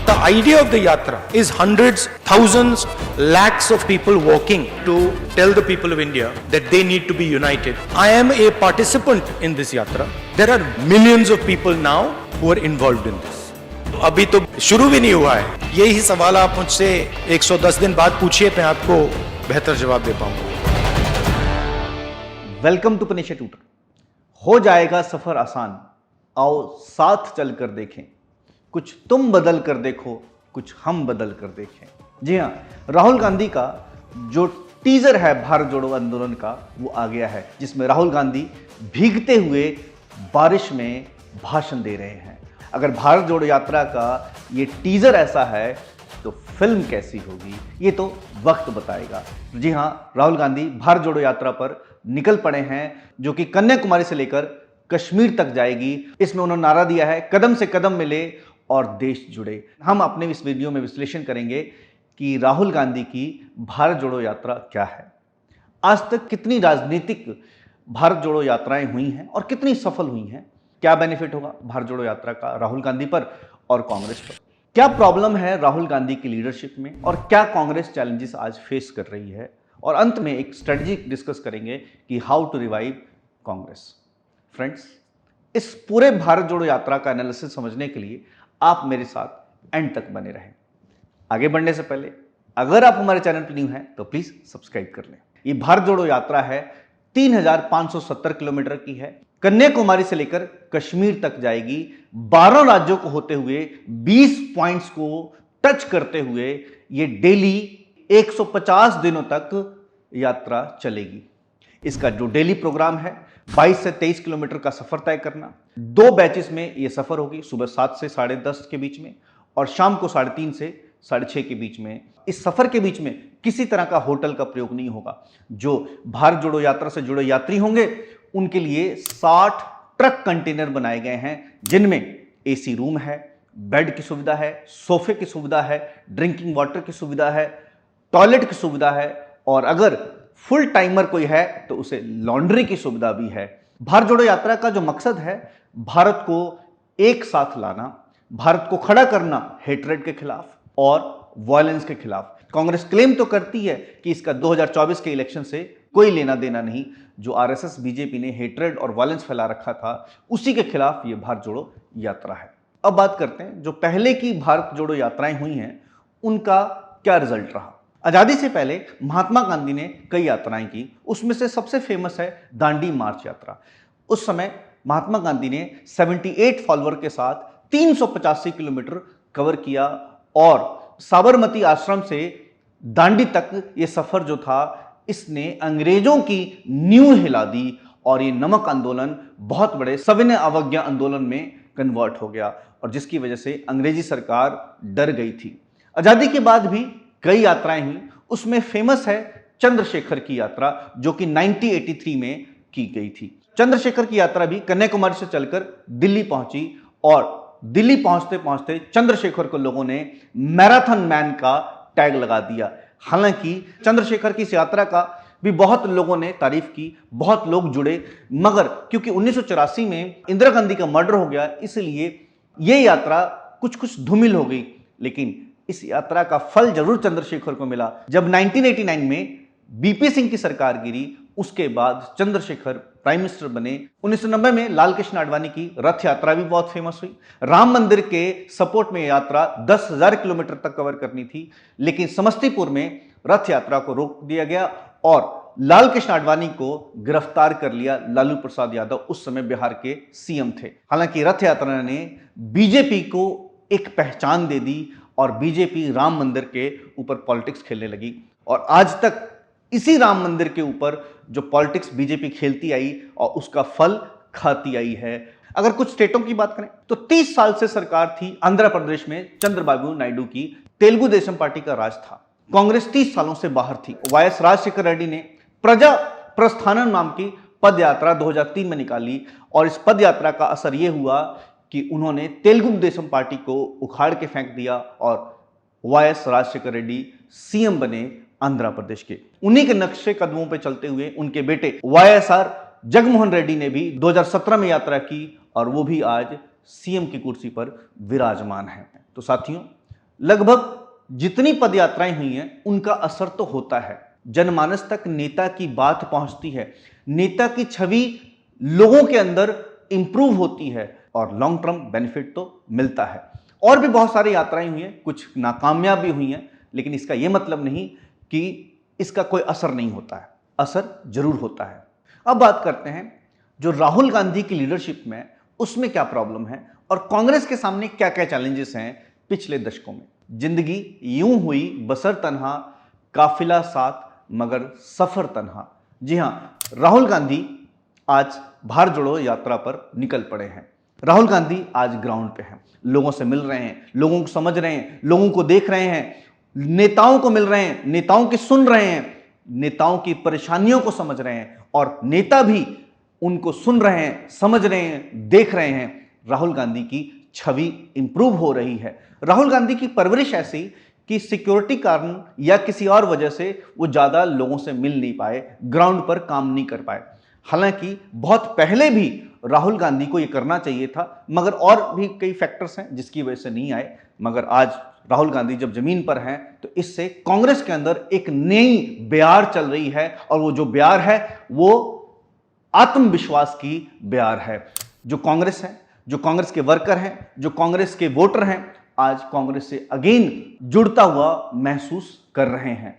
The idea of the yatra is hundreds, thousands, lakhs of people walking to tell the people of India that they need to be united. I am a participant in this yatra. There are millions of people now who are involved in this. अभी तो शुरू भी नहीं हुआ है. यही सवाल आप मुझसे 110 दिन बाद पूछिए, मैं आपको बेहतर जवाब दे पाऊंगा. वेलकम टू पनेशा ट्यूटर. हो जाएगा सफर आसान, आओ साथ चलकर देखें. कुछ तुम बदल कर देखो, कुछ हम बदल कर देखें. जी हां, राहुल गांधी का जो टीजर है भारत जोड़ो आंदोलन का, वो आ गया है, जिसमें राहुल गांधी भीगते हुए बारिश में भाषण दे रहे हैं. अगर भारत जोड़ो यात्रा का ये टीजर ऐसा है तो फिल्म कैसी होगी, ये तो वक्त बताएगा. जी हां, राहुल गांधी भारत जोड़ो यात्रा पर निकल पड़े हैं, जो कि कन्याकुमारी से लेकर कश्मीर तक जाएगी. इसमें उन्होंने नारा दिया है, कदम से कदम मिले और देश जुड़े. हम अपने इस वीडियो में विश्लेषण करेंगे कि राहुल गांधी की भारत जोड़ो यात्रा क्या है, आज तक कितनी राजनीतिक भारत जोड़ो यात्राएं हुई हैं और कितनी सफल हुई हैं, क्या बेनिफिट होगा भारत जोड़ो यात्रा का राहुल गांधी पर और कांग्रेस पर, क्या प्रॉब्लम है राहुल गांधी की लीडरशिप में और क्या कांग्रेस चैलेंजेस आज फेस कर रही है, और अंत में एक स्ट्रेटजी डिस्कस करेंगे कि how to revive Congress. Friends, इस पूरे भारत जोड़ो यात्रा का एनालिसिस समझने के लिए आप मेरे साथ एंड तक बने रहें. आगे बढ़ने से पहले अगर आप हमारे चैनल पर न्यू हैं तो प्लीज सब्सक्राइब कर लें. ये भारत जोड़ो यात्रा है, 3570 किलोमीटर की है. कन्याकुमारी से लेकर कश्मीर तक जाएगी. 12 राज्यों को होते हुए 20 पॉइंट्स को टच करते हुए ये डेली 150 दिनों तक यात्रा चलेगी. इसका जो डेली प्रोग्राम है, 22 से 23 किलोमीटर का सफर तय करना. 2 बैचेस में यह सफर होगी, सुबह 7 से 10:30 के बीच में और शाम को 3:30 से 6:30 के बीच में. इस सफर के बीच में किसी तरह का होटल का प्रयोग नहीं होगा. जो भारत जोड़ो यात्रा से जुड़े यात्री होंगे उनके लिए 60 ट्रक कंटेनर बनाए गए हैं, जिनमें एसी रूम है, बेड की सुविधा है, सोफे की सुविधा है, ड्रिंकिंग वाटर की सुविधा है, टॉयलेट की सुविधा है, और अगर फुल टाइमर कोई है तो उसे लॉन्ड्री की सुविधा भी है. भारत जोड़ो यात्रा का जो मकसद है, भारत को एक साथ लाना, भारत को खड़ा करना हेटरेड के खिलाफ और वायलेंस के खिलाफ. कांग्रेस क्लेम तो करती है कि इसका 2024 के इलेक्शन से कोई लेना देना नहीं. जो आरएसएस बीजेपी ने हेटरेड और वायलेंस फैला रखा था, उसी के खिलाफ यह भारत जोड़ो यात्रा है. अब बात करते हैं जो पहले की भारत जोड़ो यात्राएं हुई हैं, उनका क्या रिजल्ट रहा. आजादी से पहले महात्मा गांधी ने कई यात्राएं की, उसमें से सबसे फेमस है दांडी मार्च यात्रा. उस समय महात्मा गांधी ने 78 फॉलोअर के साथ 385 किलोमीटर कवर किया और साबरमती आश्रम से दांडी तक ये सफर जो था, इसने अंग्रेजों की नींव हिला दी और ये नमक आंदोलन बहुत बड़े सविनय अवज्ञा आंदोलन में कन्वर्ट हो गया, और जिसकी वजह से अंग्रेजी सरकार डर गई थी. आजादी के बाद भी कई यात्राएं हुई, उसमें फेमस है चंद्रशेखर की यात्रा, जो कि 1983 में की गई थी. चंद्रशेखर की यात्रा भी कन्याकुमारी से चलकर दिल्ली पहुंची और दिल्ली पहुंचते पहुंचते चंद्रशेखर को लोगों ने मैराथन मैन का टैग लगा दिया. हालांकि चंद्रशेखर की इस यात्रा का भी बहुत लोगों ने तारीफ की, बहुत लोग जुड़े, मगर क्योंकि 1984 में इंदिरा गांधी का मर्डर हो गया, इसलिए यह यात्रा कुछ धूमिल हो गई. लेकिन इस यात्रा का फल जरूर चंद्रशेखर को मिला. जब 1989 में बीपी सिंह की सरकार गिरी, उसके बाद चंद्रशेखर प्राइम मिनिस्टर बने. 1990 में लाल कृष्ण आडवाणी की रथ यात्रा भी बहुत फेमस हुई. राम मंदिर के सपोर्ट में यात्रा 10,000 किलोमीटर तक कवर करनी थी, लेकिन समस्तीपुर में रथ यात्रा को रोक दिया गया और लाल कृष्ण आडवाणी को गिरफ्तार कर लिया. लालू प्रसाद यादव उस समय बिहार के सीएम थे. हालांकि रथ यात्रा ने बीजेपी को एक पहचान दे दी और बीजेपी राम मंदिर के ऊपर पॉलिटिक्स खेलने लगी, और आज तक इसी राम मंदिर के ऊपर जो पॉलिटिक्स बीजेपी खेलती आई और उसका फल खाती आई है. अगर कुछ स्टेटों की बात करें तो 30 साल से सरकार थी आंध्र प्रदेश में चंद्रबाबू नायडू की. तेलुगु देशम पार्टी का राज था. कांग्रेस 30 सालों से बाहर थी. वाईएस राजशेखर रेड्डी ने प्रजा प्रस्थानम नाम की पद यात्रा 2003 में निकाली, और इस पद यात्रा का असर यह हुआ कि उन्होंने तेलुगु देशम पार्टी को उखाड़ के फेंक दिया और वाईएस राजशेखर रेड्डी सीएम बने आंध्र प्रदेश के. उन्हीं के नक्शे कदमों पर चलते हुए उनके बेटे वाईएसआर जगनमोहन रेड्डी ने भी 2017 में यात्रा की और वो भी आज सीएम की कुर्सी पर विराजमान है. तो साथियों, लगभग जितनी पदयात्राएं हुई हैं उनका असर तो होता है, जनमानस तक नेता की बात पहुंचती है, नेता की छवि लोगों के अंदर इंप्रूव होती है और लॉन्ग टर्म बेनिफिट तो मिलता है। और भी बहुत सारी यात्राएं हुई हैं, कुछ नाकामयाब भी हुई हैं, लेकिन इसका यह मतलब नहीं कि इसका कोई असर नहीं होता है, असर जरूर होता है। अब बात करते हैं जो राहुल गांधी की लीडरशिप में उसमें क्या प्रॉब्लम है और कांग्रेस के सामने क्या क्या चैलेंजेस हैं पिछले दशकों में। जिंदगी यूं हुई बसर तन्हा, काफिला साथ मगर सफर तन्हा। जी हां, राहुल गांधी आज भारत जोड़ो यात्रा पर निकल पड़े हैं। राहुल गांधी आज ग्राउंड पे हैं, लोगों से मिल रहे हैं, लोगों को समझ रहे हैं, लोगों को देख रहे हैं, नेताओं को मिल रहे हैं, नेताओं की सुन रहे हैं, नेताओं की परेशानियों को समझ रहे हैं और नेता भी उनको सुन रहे हैं, समझ रहे हैं, देख रहे हैं। राहुल गांधी की छवि इंप्रूव हो रही है। राहुल गांधी की परवरिश ऐसी कि सिक्योरिटी कारण या किसी और वजह से वो ज्यादा लोगों से मिल नहीं पाए, ग्राउंड पर काम नहीं कर पाए। हालांकि बहुत पहले भी राहुल गांधी को ये करना चाहिए था, मगर और भी कई फैक्टर्स हैं जिसकी वजह से नहीं आए। मगर आज राहुल गांधी जब जमीन पर हैं तो इससे कांग्रेस के अंदर एक नई बयार चल रही है और वो जो बयार है वो आत्मविश्वास की बयार है। जो कांग्रेस है, जो कांग्रेस के वर्कर हैं, जो कांग्रेस के वोटर हैं, आज कांग्रेस से अगेन जुड़ता हुआ महसूस कर रहे हैं।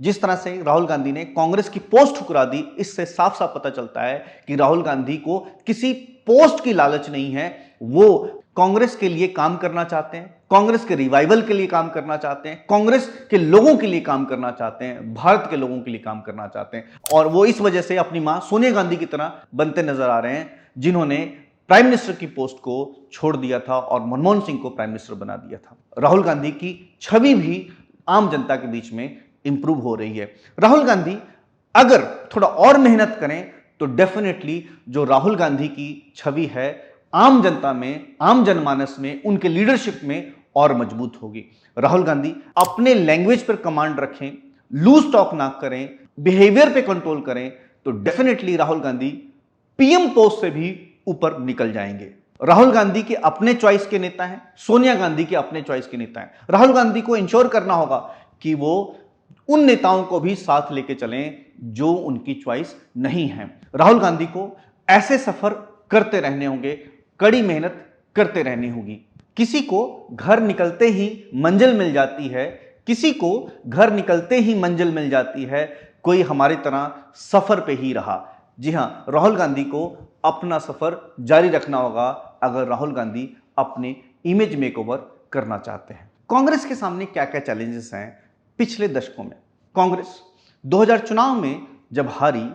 जिस तरह से राहुल गांधी ने कांग्रेस की पोस्ट ठुकरा दी, इससे साफ साफ पता चलता है कि राहुल गांधी को किसी पोस्ट की लालच नहीं है। वो कांग्रेस के लिए काम करना चाहते हैं, कांग्रेस के रिवाइवल के लिए काम करना चाहते हैं, कांग्रेस के लोगों के लिए काम करना चाहते हैं, भारत के लोगों के लिए काम करना चाहते हैं। और वो इस वजह से अपनी मां सोनिया गांधी की तरह बनते नजर आ रहे हैं, जिन्होंने प्राइम मिनिस्टर की पोस्ट को छोड़ दिया था और मनमोहन सिंह को प्राइम मिनिस्टर बना दिया था। राहुल गांधी की छवि भी आम जनता के बीच में इंप्रूव हो रही है। राहुल गांधी अगर थोड़ा और मेहनत करें तो डेफिनेटली जो राहुल गांधी की छवि है आम जनता में, आम जनमानस में, उनके लीडरशिप में और मजबूत होगी। राहुल गांधी अपने लैंग्वेज पर कमांड रखें, लूज टॉक ना करें, बिहेवियर पे कंट्रोल करें, तो definitely Rahul Gandhi PM post से भी ऊपर निकल जाएंगे। राहुल गांधी के अपने चॉइस के नेता हैं, सोनिया गांधी के अपने चॉइस के नेता हैं। राहुल गांधी को इंश्योर करना होगा कि वो उन नेताओं को भी साथ लेके चलें जो उनकी चॉइस नहीं है। राहुल गांधी को ऐसे सफर करते रहने होंगे, कड़ी मेहनत करते रहनी होगी। किसी को घर निकलते ही मंजिल मिल जाती है, किसी को घर निकलते ही मंजिल मिल जाती है, कोई हमारी तरह सफर पे ही रहा। जी हां, राहुल गांधी को अपना सफर जारी रखना होगा अगर राहुल गांधी अपने इमेज मेकओवर करना चाहते हैं। कांग्रेस के सामने क्या क्या चैलेंजेस हैं पिछले दशकों में। कांग्रेस 2000 चुनाव में जब हारी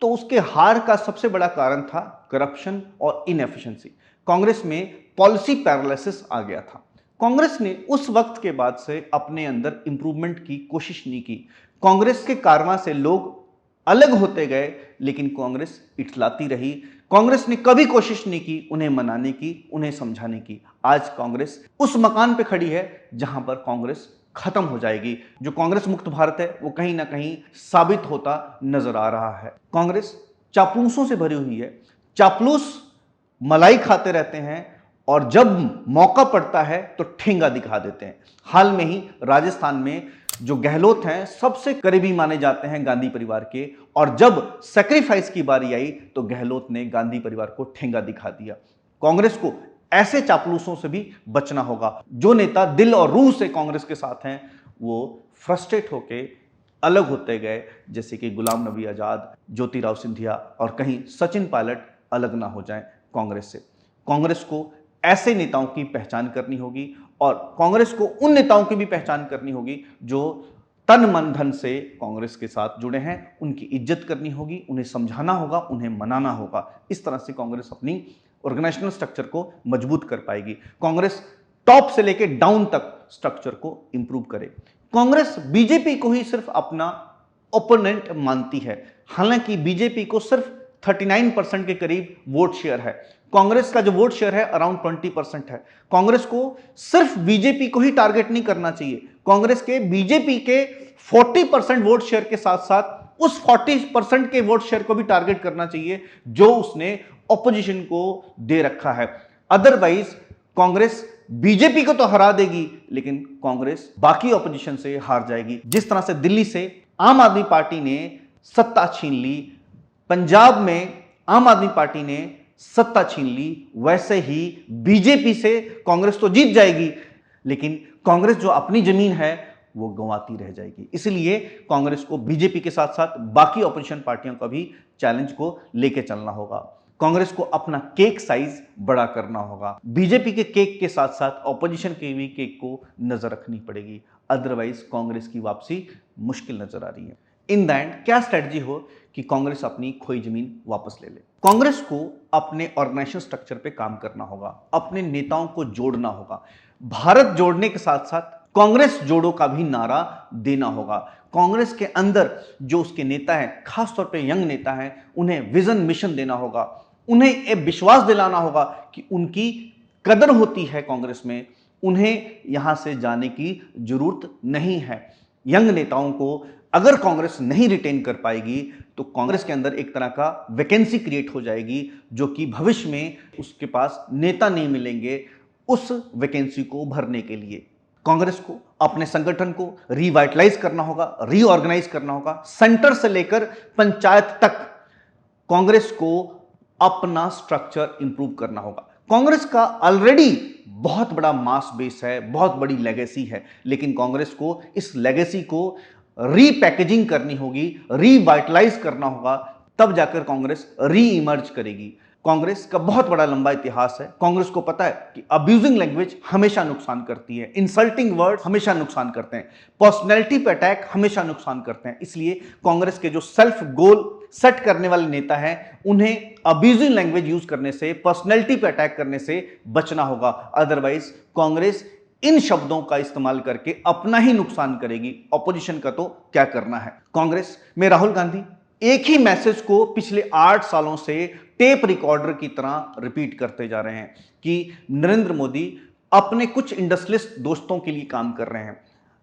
तो उसके हार का सबसे बड़ा कारण था करप्शन और इनएफिशिएंसी। कांग्रेस में पॉलिसी पैरालिसिस आ गया था। कांग्रेस ने उस वक्त के बाद से अपने अंदर इंप्रूवमेंट की कोशिश नहीं की। कांग्रेस के कारवां से लोग अलग होते गए, लेकिन कांग्रेस इठलाती रही। कांग्रेस ने कभी कोशिश नहीं की उन्हें मनाने की, उन्हें समझाने की। आज कांग्रेस उस मकान पे खड़ी है जहां पर कांग्रेस खत्म हो जाएगी। जो कांग्रेस मुक्त भारत है वो कहीं ना कहीं साबित होता नजर आ रहा है। कांग्रेस चापलूसों से भरी हुई है। चापलूस मलाई खाते रहते हैं और जब मौका पड़ता है तो ठेंगा दिखा देते हैं। हाल में ही राजस्थान में जो गहलोत हैं सबसे करीबी माने जाते हैं गांधी परिवार के, और जब सैक्रिफाइस की बारी आई तो गहलोत ने गांधी परिवार को ठेंगा दिखा दिया। कांग्रेस को ऐसे चापलूसों से भी बचना होगा। जो नेता दिल और रूह से कांग्रेस के साथ हैं वो फ्रस्ट्रेट होके अलग होते गए, जैसे कि गुलाम नबी आजाद, ज्योतिराव सिंधिया और कहीं सचिन पायलट अलग ना हो जाएं कांग्रेस से। कांग्रेस को ऐसे नेताओं की पहचान करनी होगी और कांग्रेस को उन नेताओं की भी पहचान करनी होगी जो तन मन धन से कांग्रेस के साथ जुड़े हैं। उनकी इज्जत करनी होगी, उन्हें समझाना होगा, उन्हें मनाना होगा। इस तरह से कांग्रेस अपनी ऑर्गेनाइजेशनल स्ट्रक्चर को मजबूत कर पाएगी। कांग्रेस टॉप से लेकर डाउन तक स्ट्रक्चर को इंप्रूव करे। कांग्रेस बीजेपी को ही सिर्फ अपना ओपोनेंट मानती है। हालांकि बीजेपी को सिर्फ 39% के करीब वोट शेयर है। कांग्रेस का जो वोट शेयर है अराउंड 20% है। कांग्रेस को सिर्फ बीजेपी को ही टारगेट नहीं करना चाहिए। कांग्रेस के बीजेपी के 40% वोट शेयर के साथ साथ उस 40% के वोट शेयर को भी टारगेट करना चाहिए जो उसने ऑपोजिशन को दे रखा है। अदरवाइज कांग्रेस बीजेपी को तो हरा देगी, लेकिन कांग्रेस बाकी ऑपोजिशन से हार जाएगी। जिस तरह से दिल्ली से आम आदमी पार्टी ने सत्ता छीन ली, पंजाब में आम आदमी पार्टी ने सत्ता छीन ली, वैसे ही बीजेपी से कांग्रेस तो जीत जाएगी, लेकिन कांग्रेस जो अपनी जमीन है वो गंवाती रह जाएगी। इसलिए कांग्रेस को बीजेपी के साथ साथ बाकी ऑपोजिशन पार्टियों का भी चैलेंज को लेके चलना होगा। कांग्रेस को अपना केक साइज बड़ा करना होगा। बीजेपी के केक के साथ साथ ऑपोजिशन के भी केक को नजर रखनी पड़ेगी, अदरवाइज कांग्रेस की वापसी मुश्किल नजर आ रही है। इन द एंड क्या स्ट्रेटजी हो कि कांग्रेस अपनी खोई जमीन वापस ले ले। कांग्रेस को अपने ऑर्गेनाइजेशन स्ट्रक्चर पे काम करना होगा, अपने नेताओं को जोड़ना होगा। भारत जोड़ने के साथ साथ कांग्रेस जोड़ो का भी नारा देना होगा। कांग्रेस के अंदर जो उसके नेता हैं, खासतौर पे यंग नेता हैं, उन्हें विजन मिशन देना होगा, उन्हें ये विश्वास दिलाना होगा कि उनकी कदर होती है कांग्रेस में, उन्हें यहां से जाने की जरूरत नहीं है। यंग नेताओं को अगर कांग्रेस नहीं रिटेन कर पाएगी तो कांग्रेस के अंदर एक तरह का वैकेंसी क्रिएट हो जाएगी, जो कि भविष्य में उसके पास नेता नहीं मिलेंगे उस वैकेंसी को भरने के लिए। कांग्रेस को अपने संगठन को रिवाइटलाइज करना होगा, रीऑर्गेनाइज करना होगा। सेंटर से लेकर पंचायत तक कांग्रेस को अपना स्ट्रक्चर इंप्रूव करना होगा। कांग्रेस का ऑलरेडी बहुत बड़ा मास बेस है, बहुत बड़ी लेगेसी है, लेकिन कांग्रेस को इस लेगेसी को रीपैकेजिंग करनी होगी, रीवाइटलाइज करना होगा, तब जाकर कांग्रेस री इमर्ज करेगी। कांग्रेस का बहुत बड़ा लंबा इतिहास है। कांग्रेस को पता है कि अब्यूजिंग लैंग्वेज हमेशा नुकसान करती है, इंसल्टिंग वर्ड हमेशा नुकसान करते हैं, पर्सनैलिटी पे अटैक हमेशा नुकसान करते हैं। इसलिए कांग्रेस के जो सेल्फ गोल सेट करने वाले नेता हैं, उन्हें अब्यूजिंग लैंग्वेज यूज करने से, पर्सनैलिटी पे अटैक करने से बचना होगा। अदरवाइज कांग्रेस इन शब्दों का इस्तेमाल करके अपना ही नुकसान करेगी, ऑपोजिशन का तो क्या करना है। कांग्रेस में राहुल गांधी एक ही मैसेज को पिछले 8 सालों से टेप रिकॉर्डर की तरह रिपीट करते जा रहे हैं कि नरेंद्र मोदी अपने कुछ इंडस्ट्रियलिस्ट दोस्तों के लिए काम कर रहे हैं।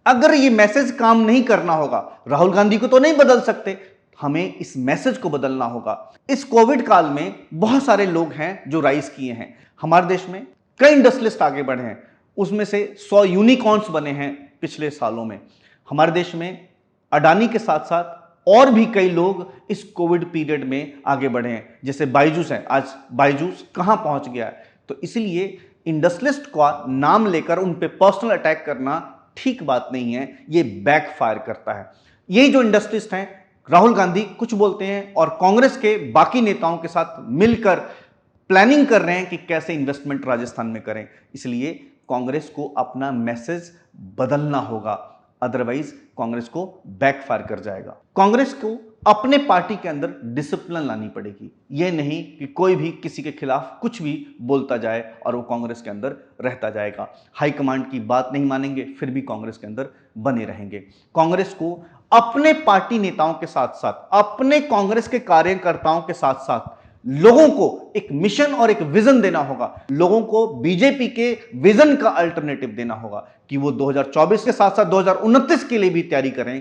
अगर ये मैसेज काम नहीं करना होगा, राहुल गांधी को तो नहीं बदल सकते, हमें इस मैसेज को बदलना होगा। इस कोविड काल में बहुत सारे लोग हैं जो राइज किए हैं। हमारे देश में कई इंडस्ट्रियलिस्ट आगे बढ़े हैं, उसमें से 100 यूनिकॉर्न्स बने हैं पिछले सालों में। हमारे देश में अडानी के साथ साथ और भी कई लोग इस कोविड पीरियड में आगे बढ़े हैं, जैसे बायजूस है। आज बायजूस कहां पहुंच गया है। तो इसलिए इंडस्ट्रियलिस्ट का नाम लेकर उन पे पर्सनल अटैक करना ठीक बात नहीं है, ये बैकफायर करता है। यही जो इंडस्ट्रियलिस्ट हैं, राहुल गांधी कुछ बोलते हैं और कांग्रेस के बाकी नेताओं के साथ मिलकर प्लानिंग कर रहे हैं कि कैसे इन्वेस्टमेंट राजस्थान में करें। इसलिए कांग्रेस को अपना मैसेज बदलना होगा, अदरवाइज कांग्रेस को बैकफायर कर जाएगा। कांग्रेस को अपने पार्टी के अंदर डिसिप्लिन लानी पड़ेगी। यह नहीं कि कोई भी किसी के खिलाफ कुछ भी बोलता जाए और वो कांग्रेस के अंदर रहता जाएगा। हाईकमांड की बात नहीं मानेंगे, फिर भी कांग्रेस के अंदर बने रहेंगे। कांग्रेस को अपने पार्टी नेताओं के साथ साथ, अपने कांग्रेस के कार्यकर्ताओं के साथ साथ लोगों को एक मिशन और एक विजन देना होगा। लोगों को बीजेपी के विजन का अल्टरनेटिव देना होगा कि वो 2024 के साथ साथ 2029 के लिए भी तैयारी करें,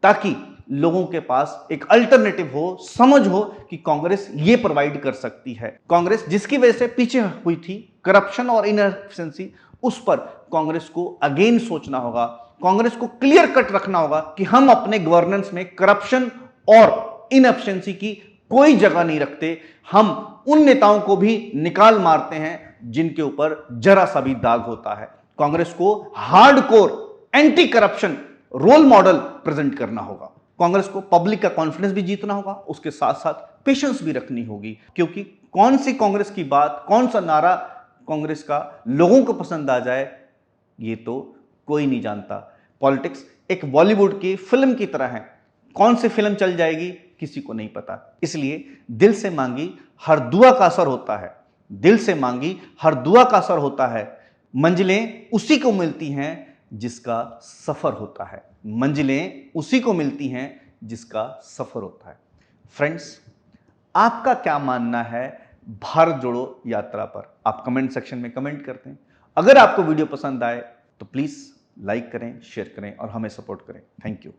ताकि लोगों के पास एक अल्टरनेटिव हो, समझ हो कि कांग्रेस ये प्रोवाइड कर सकती है। कांग्रेस जिसकी वजह से पीछे हुई थी, करप्शन और इनएफिशिएंसी, उस पर कांग्रेस को अगेन सोचना होगा। कांग्रेस को क्लियर कट रखना होगा कि हम अपने गवर्नेंस में करप्शन और इनएफिशिएंसी की कोई जगह नहीं रखते। हम उन नेताओं को भी निकाल मारते हैं जिनके ऊपर जरा सा भी दाग होता है। कांग्रेस को hardcore anti corruption role model present करना होगा। कांग्रेस को पब्लिक का कॉन्फिडेंस भी जीतना होगा, उसके साथ साथ पेशेंस भी रखनी होगी, क्योंकि कौन सी कांग्रेस की बात, कौन सा नारा कांग्रेस का लोगों को पसंद आ जाए, ये तो कोई नहीं जानता। पॉलिटिक्स एक बॉलीवुड की फिल्म की तरह है, कौन सी फिल्म चल जाएगी किसी को नहीं पता। इसलिए दिल से मांगी हर दुआ का असर होता है, दिल से मांगी हर दुआ का असर होता है। मंजिलें उसी को मिलती हैं जिसका सफर होता है, मंजिलें उसी को मिलती हैं जिसका सफर होता है। फ्रेंड्स, आपका क्या मानना है भारत जोड़ो यात्रा पर? आप कमेंट सेक्शन में कमेंट करते हैं। अगर आपको वीडियो पसंद आए तो प्लीज लाइक करें, शेयर करें और हमें सपोर्ट करें। Thank you.